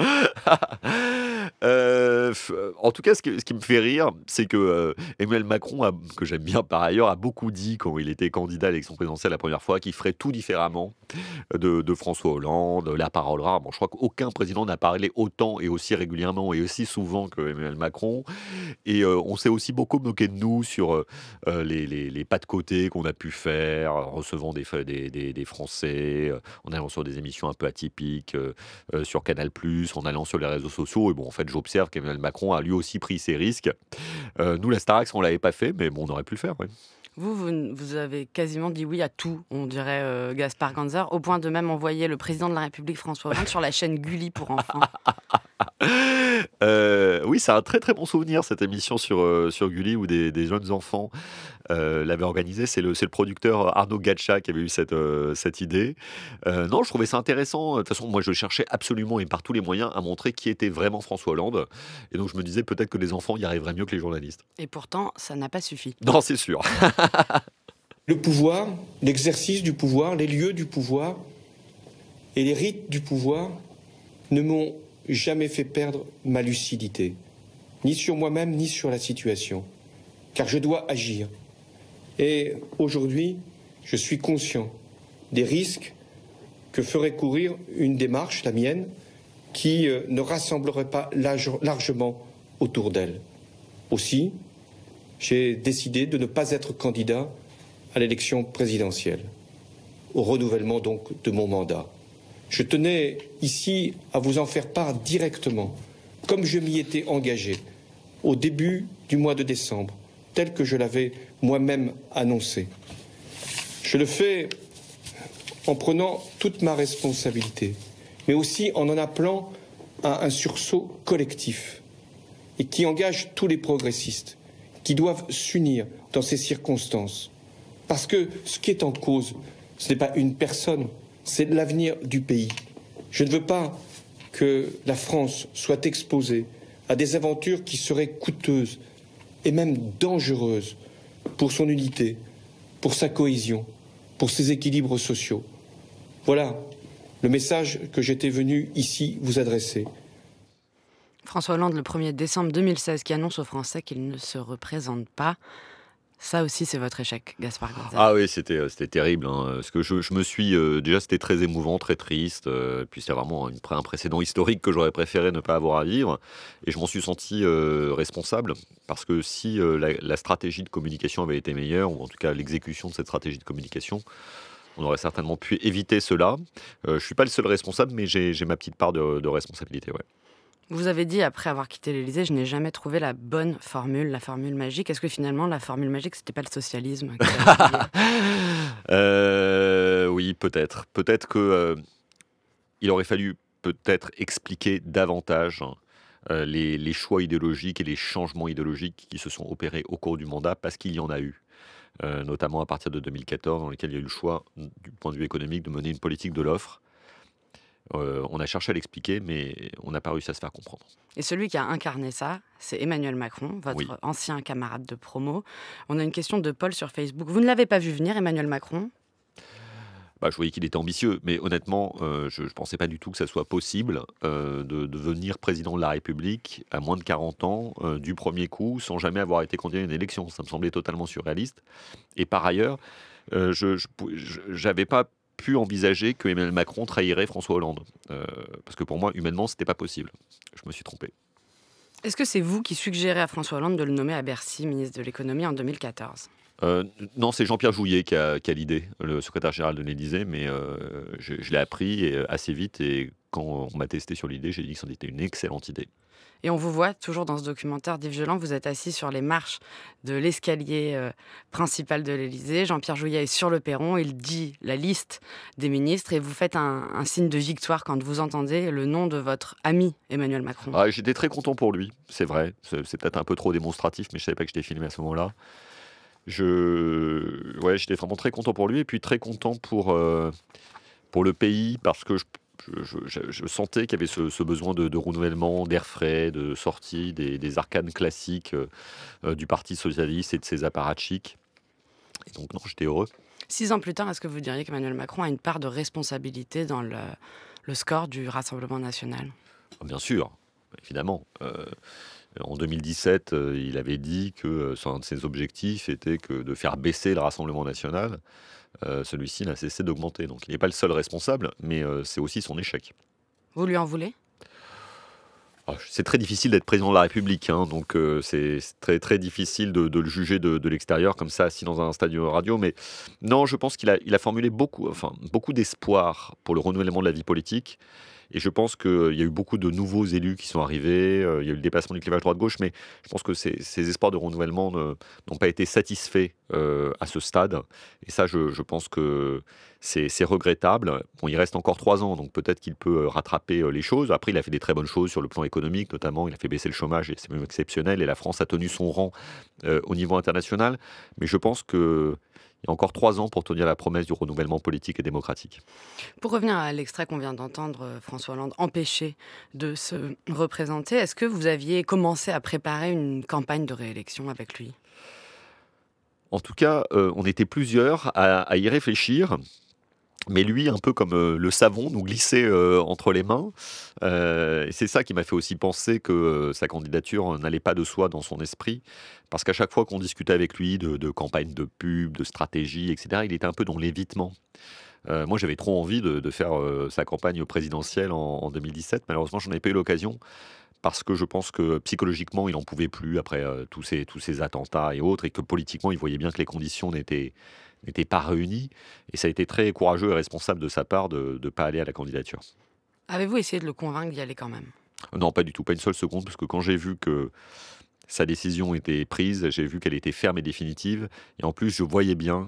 En tout cas, ce qui me fait rire, c'est que Emmanuel Macron, que j'aime bien par ailleurs, a beaucoup dit quand il était candidat à l'élection présidentielle la première fois qu'il ferait tout différemment de François Hollande, la parole rare. Bon, je crois qu'aucun président n'a parlé autant et aussi régulièrement et aussi souvent que Emmanuel Macron. Et on s'est aussi beaucoup moqué de nous sur les pas de côté qu'on a pu faire, en recevant des Français, en allant sur des émissions un peu atypiques, sur Canal+, en allant sur les réseaux sociaux. Et bon, en fait, j'observe qu'Emmanuel Macron a lui aussi pris ses risques. Nous, la Starac, on ne l'avait pas fait, mais bon, on aurait pu le faire, oui. Vous avez quasiment dit oui à tout, on dirait Gaspard Ganzer, au point de même envoyer le président de la République, François Hollande, sur la chaîne Gulli pour enfants. Oui, Oui, c'est un très très bon souvenir cette émission sur Gulli où des jeunes enfants l'avaient organisée. C'est le producteur Arnaud Gatcha qui avait eu cette idée. Non, je trouvais ça intéressant. De toute façon, moi je cherchais absolument et par tous les moyens à montrer qui était vraiment François Hollande. Et donc je me disais peut-être que les enfants y arriveraient mieux que les journalistes. Et pourtant, ça n'a pas suffi. Non, c'est sûr. Le pouvoir, l'exercice du pouvoir, les lieux du pouvoir et les rites du pouvoir ne m'ont jamais fait perdre ma lucidité, ni sur moi-même, ni sur la situation, car je dois agir. Et aujourd'hui, je suis conscient des risques que ferait courir une démarche, la mienne, qui ne rassemblerait pas largement autour d'elle. Aussi, j'ai décidé de ne pas être candidat à l'élection présidentielle, au renouvellement donc de mon mandat. Je tenais ici à vous en faire part directement, comme je m'y étais engagé au début du mois de décembre, tel que je l'avais moi-même annoncé. Je le fais en prenant toute ma responsabilité, mais aussi en appelant à un sursaut collectif et qui engage tous les progressistes, qui doivent s'unir dans ces circonstances. Parce que ce qui est en cause, ce n'est pas une personne, c'est l'avenir du pays. Je ne veux pas que la France soit exposée à des aventures qui seraient coûteuses et même dangereuses pour son unité, pour sa cohésion, pour ses équilibres sociaux. Voilà le message que j'étais venu ici vous adresser. François Hollande, le 1er décembre 2016, qui annonce aux Français qu'il ne se représente pas. Ça aussi, c'est votre échec, Gaspard Gonzalez. Ah oui, c'était terrible. Parce que je me suis... déjà, c'était très émouvant, très triste. Puis c'était vraiment un précédent historique que j'aurais préféré ne pas avoir à vivre. Et je m'en suis senti responsable. Parce que si la stratégie de communication avait été meilleure, ou en tout cas l'exécution de cette stratégie de communication, on aurait certainement pu éviter cela. Je ne suis pas le seul responsable, mais j'ai ma petite part de responsabilité, ouais. Vous avez dit, après avoir quitté l'Élysée, je n'ai jamais trouvé la bonne formule, la formule magique. Est-ce que finalement, la formule magique, c'était pas le socialisme? Oui, peut-être. Peut-être que il aurait fallu peut-être expliquer davantage les choix idéologiques et les changements idéologiques qui se sont opérés au cours du mandat, parce qu'il y en a eu. Notamment à partir de 2014, dans lequel il y a eu le choix, du point de vue économique, de mener une politique de l'offre. On a cherché à l'expliquer, mais on n'a pas réussi à se faire comprendre. Et celui qui a incarné ça, c'est Emmanuel Macron, votre Oui. ancien camarade de promo. On a une question de Paul sur Facebook. Vous ne l'avez pas vu venir, Emmanuel Macron? Je voyais qu'il était ambitieux, mais honnêtement, je ne pensais pas du tout que ça soit possible de devenir président de la République à moins de 40 ans, du premier coup, sans jamais avoir été candidat à une élection. Ça me semblait totalement surréaliste. Et par ailleurs, je n'avais pas pu envisager que Emmanuel Macron trahirait François Hollande. Parce que pour moi, humainement, ce n'était pas possible. Je me suis trompé. Est-ce que c'est vous qui suggérez à François Hollande de le nommer à Bercy ministre de l'économie en 2014? Non, c'est Jean-Pierre Jouyet qui a l'idée, le secrétaire général de l'Élysée, mais je l'ai appris assez vite, et quand on m'a testé sur l'idée, j'ai dit que c'était une excellente idée. Et on vous voit toujours dans ce documentaire d'Yves Geland, vous êtes assis sur les marches de l'escalier principal de l'Élysée. Jean-Pierre Jouyet est sur le perron, il dit la liste des ministres et vous faites un signe de victoire quand vous entendez le nom de votre ami Emmanuel Macron. Ah, j'étais très content pour lui, c'est vrai. C'est peut-être un peu trop démonstratif, mais je ne savais pas que j'étais filmé à ce moment-là. J'étais vraiment très content pour lui, et puis très content pour le pays, parce que je sentais qu'il y avait ce besoin de renouvellement, d'air frais, de sortie des arcanes classiques du Parti socialiste et de ses apparatchiks. Et donc, non, j'étais heureux. 6 ans plus tard, est-ce que vous diriez qu'Emmanuel Macron a une part de responsabilité dans le score du Rassemblement national? Bien sûr, évidemment. En 2017, il avait dit que un de ses objectifs était de faire baisser le Rassemblement national. Celui-ci n'a cessé d'augmenter. Donc il n'est pas le seul responsable, mais c'est aussi son échec. Vous lui en voulez? C'est très difficile d'être président de la République, donc c'est très, très difficile de le juger de l'extérieur, comme ça, assis dans un studio radio. Mais non, je pense qu'il a formulé beaucoup d'espoir pour le renouvellement de la vie politique. Et je pense qu'il y a eu beaucoup de nouveaux élus qui sont arrivés, il y a eu le dépassement du clivage droite-gauche, mais je pense que ces espoirs de renouvellement n'ont pas été satisfaits à ce stade. Et ça, je pense que c'est regrettable. Bon, il reste encore 3 ans, donc peut-être qu'il peut rattraper les choses. Après, il a fait des très bonnes choses sur le plan économique, notamment. Il a fait baisser le chômage, et c'est même exceptionnel. Et la France a tenu son rang au niveau international. Mais je pense que il y a encore 3 ans pour tenir la promesse du renouvellement politique et démocratique. Pour revenir à l'extrait qu'on vient d'entendre, François Hollande empêché de se représenter, est-ce que vous aviez commencé à préparer une campagne de réélection avec lui ? En tout cas, on était plusieurs à y réfléchir. Mais lui, un peu comme le savon, nous glissait entre les mains. Et c'est ça qui m'a fait aussi penser que sa candidature n'allait pas de soi dans son esprit. Parce qu'à chaque fois qu'on discutait avec lui de campagne de pub, de stratégie, etc., il était un peu dans l'évitement. Moi, j'avais trop envie de faire sa campagne présidentielle en 2017. Malheureusement, je n'en ai pas eu l'occasion. Parce que je pense que psychologiquement, il n'en pouvait plus après tous ces attentats et autres. Et que politiquement, il voyait bien que les conditions n'étaient pas réunies. Et ça a été très courageux et responsable de sa part de ne pas aller à la candidature. Avez-vous essayé de le convaincre d'y aller quand même ? Non, pas du tout, pas une seule seconde, parce que quand j'ai vu que sa décision était prise, j'ai vu qu'elle était ferme et définitive. Et en plus, je voyais bien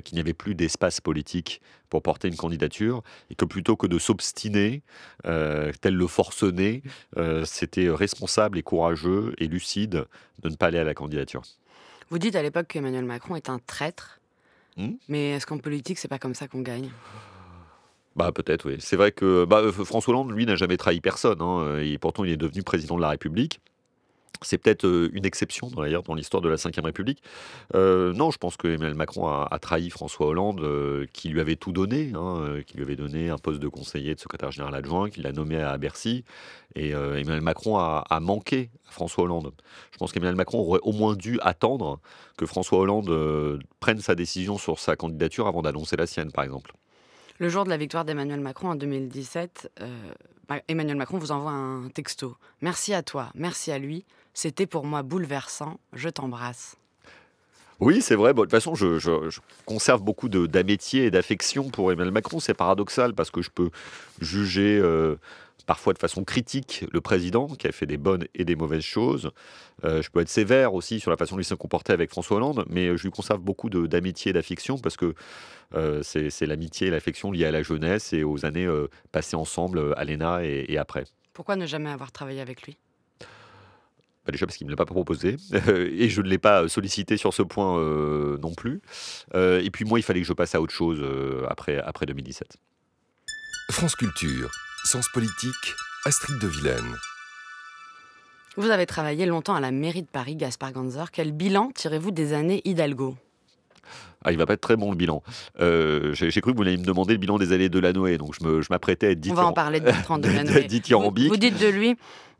qu'il n'y avait plus d'espace politique pour porter une candidature. Et que plutôt que de s'obstiner, tel le forcené, c'était responsable et courageux et lucide de ne pas aller à la candidature. Vous dites à l'époque qu'Emmanuel Macron est un traître. Hmm. Mais est-ce qu'en politique, c'est pas comme ça qu'on gagne ? Bah peut-être, oui. C'est vrai que François Hollande, lui, n'a jamais trahi personne. Hein, et pourtant, il est devenu président de la République. C'est peut-être une exception d'ailleurs dans l'histoire de la Ve République. Non, je pense que Emmanuel Macron a trahi François Hollande, qui lui avait tout donné, qui lui avait donné un poste de conseiller, de secrétaire général adjoint, qui l'a nommé à Bercy. Et Emmanuel Macron a manqué à François Hollande. Je pense qu'Emmanuel Macron aurait au moins dû attendre que François Hollande prenne sa décision sur sa candidature avant d'annoncer la sienne, par exemple. Le jour de la victoire d'Emmanuel Macron en 2017, Emmanuel Macron vous envoie un texto. « Merci à toi, merci à lui. C'était pour moi bouleversant. Je t'embrasse. » Oui, c'est vrai. Bon, de toute façon, je conserve beaucoup d'amitié et d'affection pour Emmanuel Macron. C'est paradoxal parce que je peux juger parfois de façon critique le président, qui a fait des bonnes et des mauvaises choses. Je peux être sévère aussi sur la façon dont il s'est comporté avec François Hollande, mais je lui conserve beaucoup d'amitié et d'affection parce que c'est l'amitié et l'affection liées à la jeunesse et aux années passées ensemble à l'ENA et après. Pourquoi ne jamais avoir travaillé avec lui ? Déjà parce qu'il ne me l'a pas proposé et je ne l'ai pas sollicité sur ce point non plus. Et puis moi, il fallait que je passe à autre chose après 2017. France Culture, Sens Politique, Astrid de Vilaine. Vous avez travaillé longtemps à la mairie de Paris, Gaspard Ganzer. Quel bilan tirez-vous des années Hidalgo ? Ah, il va pas être très bon le bilan. J'ai cru que vous alliez me demander le bilan des années Delanoë, donc je m'apprêtais à être On va en parler de Bertrand Delanoë. Vous dites de lui,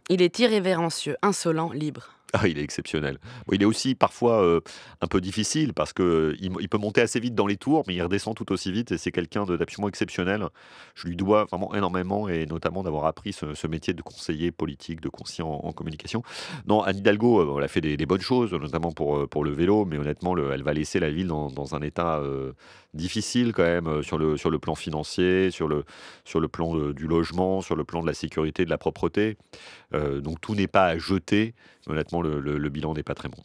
il est irrévérencieux, insolent, libre. Ah, il est exceptionnel. Bon, il est aussi parfois un peu difficile parce qu'il peut monter assez vite dans les tours, mais il redescend tout aussi vite et c'est quelqu'un d'absolument exceptionnel. Je lui dois vraiment énormément et notamment d'avoir appris ce métier de conseiller politique, de conseiller en communication. Non, Anne Hidalgo, elle a fait des bonnes choses, notamment pour le vélo, mais honnêtement, elle va laisser la ville dans un état difficile quand même sur le plan financier, sur le plan du logement, sur le plan de la sécurité, de la propreté. Donc tout n'est pas à jeter. Honnêtement, le bilan n'est pas très bon.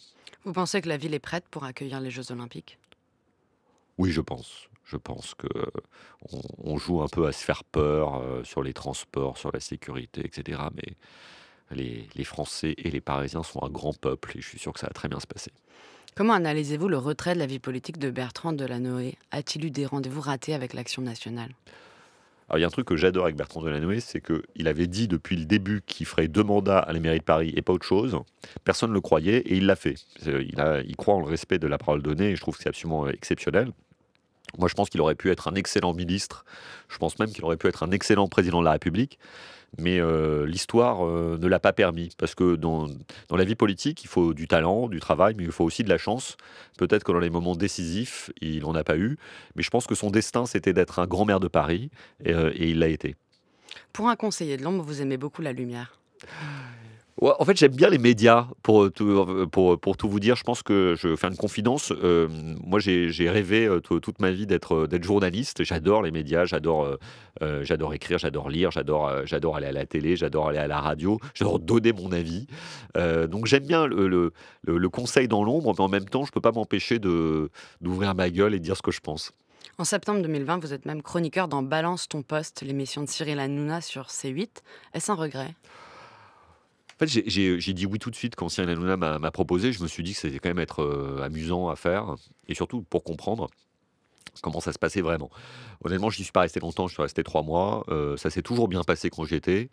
Vous pensez que la ville est prête pour accueillir les Jeux Olympiques ? Oui, je pense. Je pense qu'on joue un peu à se faire peur sur les transports, sur la sécurité, etc. Mais les Français et les Parisiens sont un grand peuple et je suis sûr que ça va très bien se passer. Comment analysez-vous le retrait de la vie politique de Bertrand Delanoë ? A-t-il eu des rendez-vous ratés avec l'Action nationale ? Alors, il y a un truc que j'adore avec Bertrand Delanoë, c'est qu'il avait dit depuis le début qu'il ferait 2 mandats à la mairie de Paris et pas autre chose. Personne ne le croyait et il l'a fait. Il croit en le respect de la parole donnée et je trouve que c'est absolument exceptionnel. Moi, je pense qu'il aurait pu être un excellent ministre. Je pense même qu'il aurait pu être un excellent président de la République. Mais l'histoire ne l'a pas permis. Parce que dans la vie politique, il faut du talent, du travail, mais il faut aussi de la chance. Peut-être que dans les moments décisifs, il n'en a pas eu. Mais je pense que son destin, c'était d'être un grand maire de Paris. Et il l'a été. Pour un conseiller de l'ombre, vous aimez beaucoup la lumière ? Ouais, en fait, j'aime bien les médias, pour tout vous dire. Je pense que je vais faire une confidence. Moi, j'ai rêvé toute ma vie d'être journaliste. J'adore les médias, j'adore écrire, j'adore lire, j'adore aller à la télé, j'adore aller à la radio, j'adore donner mon avis. Donc j'aime bien le conseil dans l'ombre, mais en même temps, je ne peux pas m'empêcher d'ouvrir ma gueule et de dire ce que je pense. En septembre 2020, vous êtes même chroniqueur dans Balance ton poste, l'émission de Cyril Hanouna sur C8. Est-ce un regret ? En fait, j'ai dit oui tout de suite quand Cyril Hanouna m'a proposé. Je me suis dit que c'était quand même être amusant à faire et surtout pour comprendre comment ça se passait vraiment. Honnêtement, je n'y suis pas resté longtemps, je suis resté 3 mois. Ça s'est toujours bien passé quand j'y étais.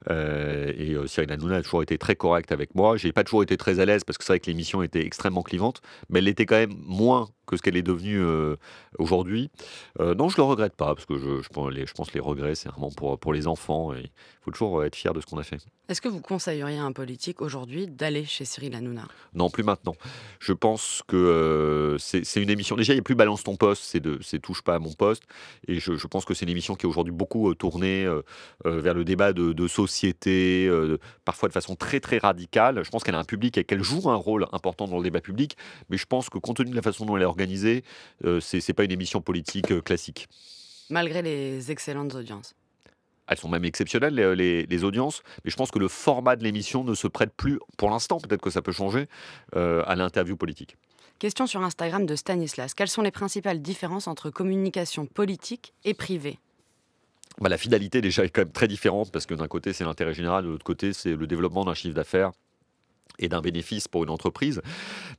Cyril Hanouna a toujours été très correct avec moi. J'ai pas toujours été très à l'aise parce que c'est vrai que l'émission était extrêmement clivante, mais elle l'était quand même moins que ce qu'elle est devenue aujourd'hui. Non, je le regrette pas parce que je pense que les regrets, c'est vraiment pour les enfants. Et il faut toujours être fier de ce qu'on a fait. Est-ce que vous conseilleriez à un politique aujourd'hui d'aller chez Cyril Hanouna ? Non, plus maintenant. Je pense que c'est une émission. Déjà, il n'y a plus Balance ton poste, c'est Touche pas à mon poste. Et je pense que c'est une émission qui est aujourd'hui beaucoup tournée vers le débat de société, parfois de façon très très radicale. Je pense qu'elle a un public et qu'elle joue un rôle important dans le débat public. Mais je pense que compte tenu de la façon dont elle est organisée, c'est pas une émission politique classique. Malgré les excellentes audiences. Elles sont même exceptionnelles, les audiences, mais je pense que le format de l'émission ne se prête plus, pour l'instant, peut-être que ça peut changer, à l'interview politique. Question sur Instagram de Stanislas. Quelles sont les principales différences entre communication politique et privée ? La finalité, déjà, est quand même très différente, parce que d'un côté, c'est l'intérêt général, de l'autre côté, c'est le développement d'un chiffre d'affaires et d'un bénéfice pour une entreprise.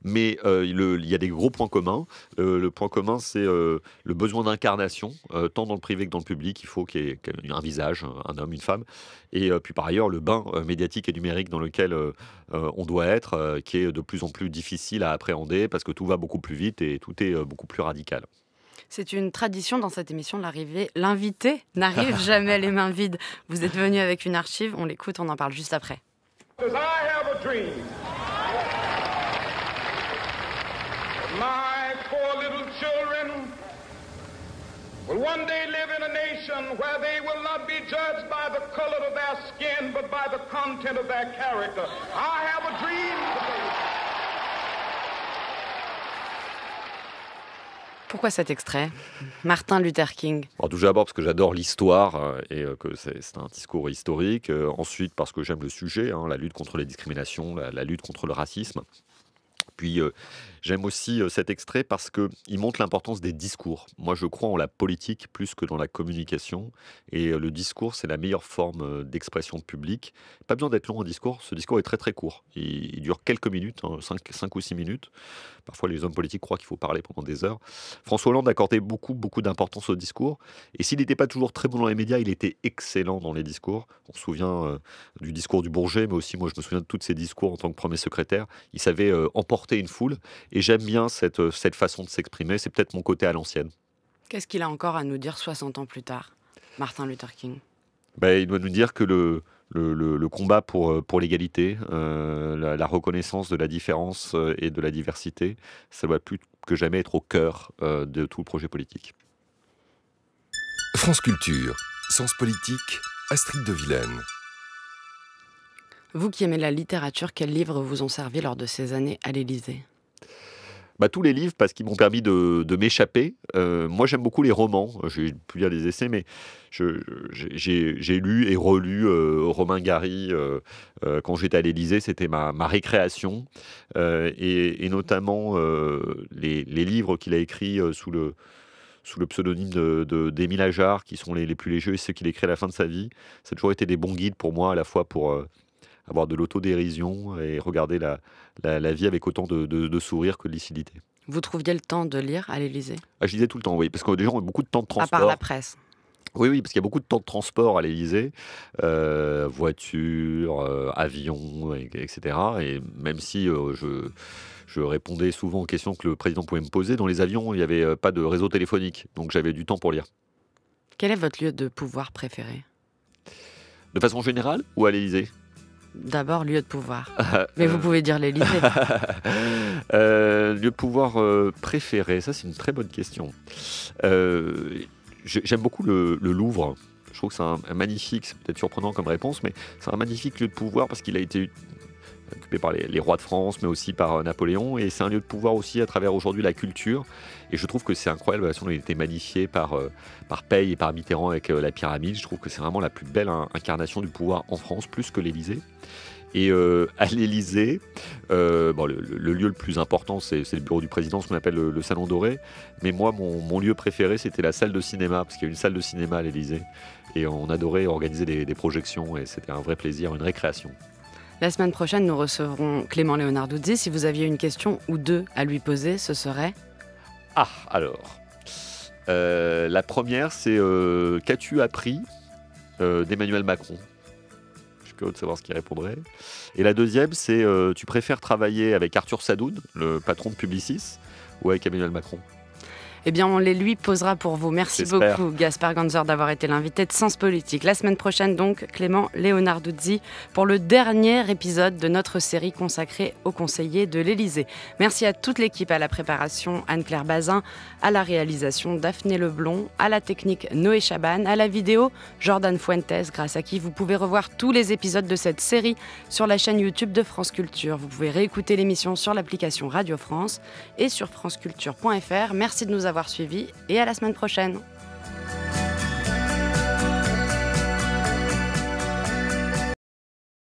Mais il y a des gros points communs. Le point commun, c'est le besoin d'incarnation, tant dans le privé que dans le public. Il faut qu'il y ait un visage, un homme, une femme. Et puis par ailleurs, le bain médiatique et numérique dans lequel on doit être, qui est de plus en plus difficile à appréhender, parce que tout va beaucoup plus vite et tout est beaucoup plus radical. C'est une tradition dans cette émission, l'invité n'arrive jamais les mains vides. Vous êtes venu avec une archive, on l'écoute, on en parle juste après. I have a dream. My 4 little children will one day live in a nation where they will not be judged by the color of their skin, but by the content of their character. I have a dream today. Pourquoi cet extrait ? Martin Luther King. Alors, tout d'abord parce que j'adore l'histoire et que c'est un discours historique. Ensuite parce que j'aime le sujet, la lutte contre les discriminations, la lutte contre le racisme. Puis j'aime aussi cet extrait parce qu'il montre l'importance des discours. Moi, je crois en la politique plus que dans la communication. Et le discours, c'est la meilleure forme d'expression publique. Pas besoin d'être long un discours. Ce discours est très très court. Il dure quelques minutes, 5 ou 6 minutes. Parfois, les hommes politiques croient qu'il faut parler pendant des heures. François Hollande accordait beaucoup d'importance au discours. Et s'il n'était pas toujours très bon dans les médias, il était excellent dans les discours. On se souvient du discours du Bourget, mais aussi, moi, je me souviens de tous ses discours en tant que premier secrétaire. Il savait emporter une foule. Et j'aime bien cette façon de s'exprimer. C'est peut-être mon côté à l'ancienne. Qu'est-ce qu'il a encore à nous dire 60 ans plus tard, Martin Luther King ? Il doit nous dire que le combat pour l'égalité, la reconnaissance de la différence et de la diversité, ça doit plus que jamais être au cœur de tout le projet politique. France Culture, Sens Politique, Astrid de Vilaine. Vous qui aimez la littérature, quels livres vous ont servi lors de ces années à l'Élysée ? Tous les livres, parce qu'ils m'ont permis de m'échapper. Moi, j'aime beaucoup les romans. J'ai pu lire des essais, mais j'ai lu et relu Romain Gary quand j'étais à l'Élysée. C'était ma récréation. Et notamment les livres qu'il a écrits sous le pseudonyme d'Émile Ajar, qui sont les plus légers, et ceux qu'il a écrits à la fin de sa vie. Ça a toujours été des bons guides pour moi, à la fois pour avoir de l'autodérision et regarder la vie avec autant de sourire que de lucidité. Vous trouviez le temps de lire à l'Élysée ? Je lisais tout le temps, oui, parce que les gens ont beaucoup de temps de transport. À part la presse. Oui, parce qu'il y a beaucoup de temps de transport à l'Élysée, voiture, avion, etc. Et même si je répondais souvent aux questions que le président pouvait me poser, dans les avions, il n'y avait pas de réseau téléphonique, donc j'avais du temps pour lire. Quel est votre lieu de pouvoir préféré ? De façon générale ou à l'Élysée ? D'abord, lieu de pouvoir. Mais vous pouvez dire l'Élysée. Lieu de pouvoir préféré, ça c'est une très bonne question. J'aime beaucoup le Louvre. Je trouve que c'est un magnifique, c'est peut-être surprenant comme réponse, mais c'est un magnifique lieu de pouvoir parce qu'il a été occupé par les rois de France, mais aussi par Napoléon. Et c'est un lieu de pouvoir aussi à travers aujourd'hui la culture. Et je trouve que c'est incroyable la façon dont il a été magnifié par Paye et par Mitterrand avec la pyramide. Je trouve que c'est vraiment la plus belle incarnation du pouvoir en France, plus que l'Élysée. Et à l'Élysée, le lieu le plus important, c'est le bureau du président, ce qu'on appelle le Salon Doré. Mais moi, mon lieu préféré, c'était la salle de cinéma, parce qu'il y a une salle de cinéma à l'Élysée. Et on adorait organiser des projections, et c'était un vrai plaisir, une récréation. La semaine prochaine, nous recevrons Clément Leonarduzzi. Si vous aviez une question ou deux à lui poser, ce serait... Ah, alors. La première, c'est qu'as-tu appris d'Emmanuel Macron ? Je suis curieux de savoir ce qu'il répondrait. Et la deuxième, c'est tu préfères travailler avec Arthur Sadoun, le patron de Publicis, ou avec Emmanuel Macron ? Eh bien, on les lui posera pour vous. Merci beaucoup, Gaspard Ganzer, d'avoir été l'invité de Sens Politique. La semaine prochaine, donc, Clément Leonarduzzi pour le dernier épisode de notre série consacrée aux conseillers de l'Élysée. Merci à toute l'équipe, à la préparation, Anne-Claire Bazin, à la réalisation, Daphné Leblond, à la technique, Noé Chaban, à la vidéo, Jordan Fuentes, grâce à qui vous pouvez revoir tous les épisodes de cette série sur la chaîne YouTube de France Culture. Vous pouvez réécouter l'émission sur l'application Radio France et sur franceculture.fr. Merci de nous avoir suivis et à la semaine prochaine.